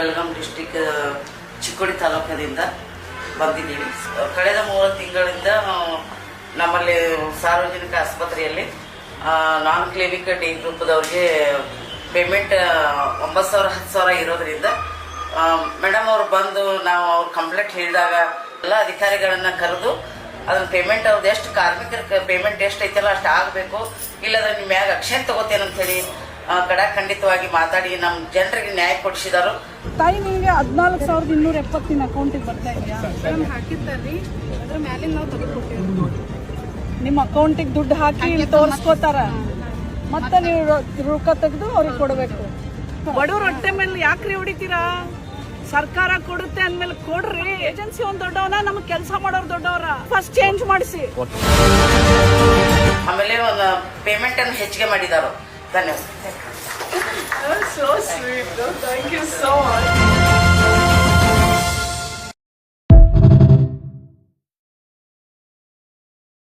Belgaum district Chikkodi ತಾಲೂಕಿನಿಂದ ಬಂದಿದ್ದೀವಿ. ಕಳೆದ 3 ತಿಂಗಳಿಂದ ನಮ್ಮಲ್ಲಿ ಸಾರ್ವಜನಿಕ ಆಸ್ಪತ್ರೆಯಲ್ಲಿ ನಾನ್ ಕ್ಲಿನಿಕ್ ಡಿ ಗ್ರೂಪ್ದವ್ರಿಗೆ ಪೇಮೆಂಟ್ 9,000 10,000 ಇರೋದ್ರಿಂದ ಮೇಡಮ್ ಅವರು ಬಂದು ನಾವು ಅವ್ರ ಕಂಪ್ಲೇಂಟ್ ಹೇಳಿದಾಗ ಎಲ್ಲ ಅಧಿಕಾರಿಗಳನ್ನ ಕರೆದು ಅದನ್ನ ಪೇಮೆಂಟ್ ಅವ್ರದ್ದು ಎಷ್ಟು ಕಾರ್ಮಿಕರ ಪೇಮೆಂಟ್ ಎಷ್ಟು ಐತಲ್ಲ ಅಷ್ಟು ಆಗಬೇಕು, ಇಲ್ಲದ್ರೆ ನಿಮ್ಮ ಮ್ಯಾಗ ಅಕ್ಷನ್ ತಗೋತೇನಂತ ಹೇಳಿ ಖಂಡಿತವಾಗಿ ಮಾತಾಡಿ ನಮ್ಮ ಜನರಿಗೆ ನ್ಯಾಯ ಕೊಡಿಸಿದಾರು. ತಾಯಿ ನಿಮಗೆ 14,270 ನಿನ್ನ ಅಕೌಂಟಿಗೆ ಬರ್ತಾ ಇದೆಯಾ? ಹಾಕಿದ್ದಾರಿ, ಅದ್ರ ಮ್ಯಾಲಿಂದ ನಾವು ತೆಗೆದುಕೊಟ್ಟಿವಿ. ನಿಮ್ಮ ಅಕೌಂಟಿಗೆ ದುಡ್ಡು ಹಾಕಿ ತೋರಿಸ್ಕೋತಾರ, ಮತ್ತೆ ನೀವು ರೊಕ್ಕ ತೆಗೆದು ಅವ್ರಿಗೆ ಕೊಡಬೇಕು. ಬಡವ್ರ ಹೊಟ್ಟೆ ಮೇಲೆ ಯಾಕ್ರಿ ಹೊಡಿತೀರಾ? ಸರ್ಕಾರ ಕೊಡುತ್ತೆ ಅಂದ್ಮೇಲೆ ಕೊಡ್ರಿ. ಏಜೆನ್ಸಿ ಒಂದ್ ದೊಡ್ಡವನ, ನಮ್ಗೆ ಕೆಲಸ ಮಾಡೋರು ದೊಡ್ಡವರ. ಫಸ್ಟ್ ಚೇಂಜ್ ಮಾಡಿಸಿ. ಆಮೇಲೆ ಒಂದು ಪೇಮೆಂಟ್ ಅನ್ನು ಹೆಚ್ಚಿಗೆ ಮಾಡಿದಾರು. ಧನ್ಯವಾದ. So sweet, though. Thank you so much.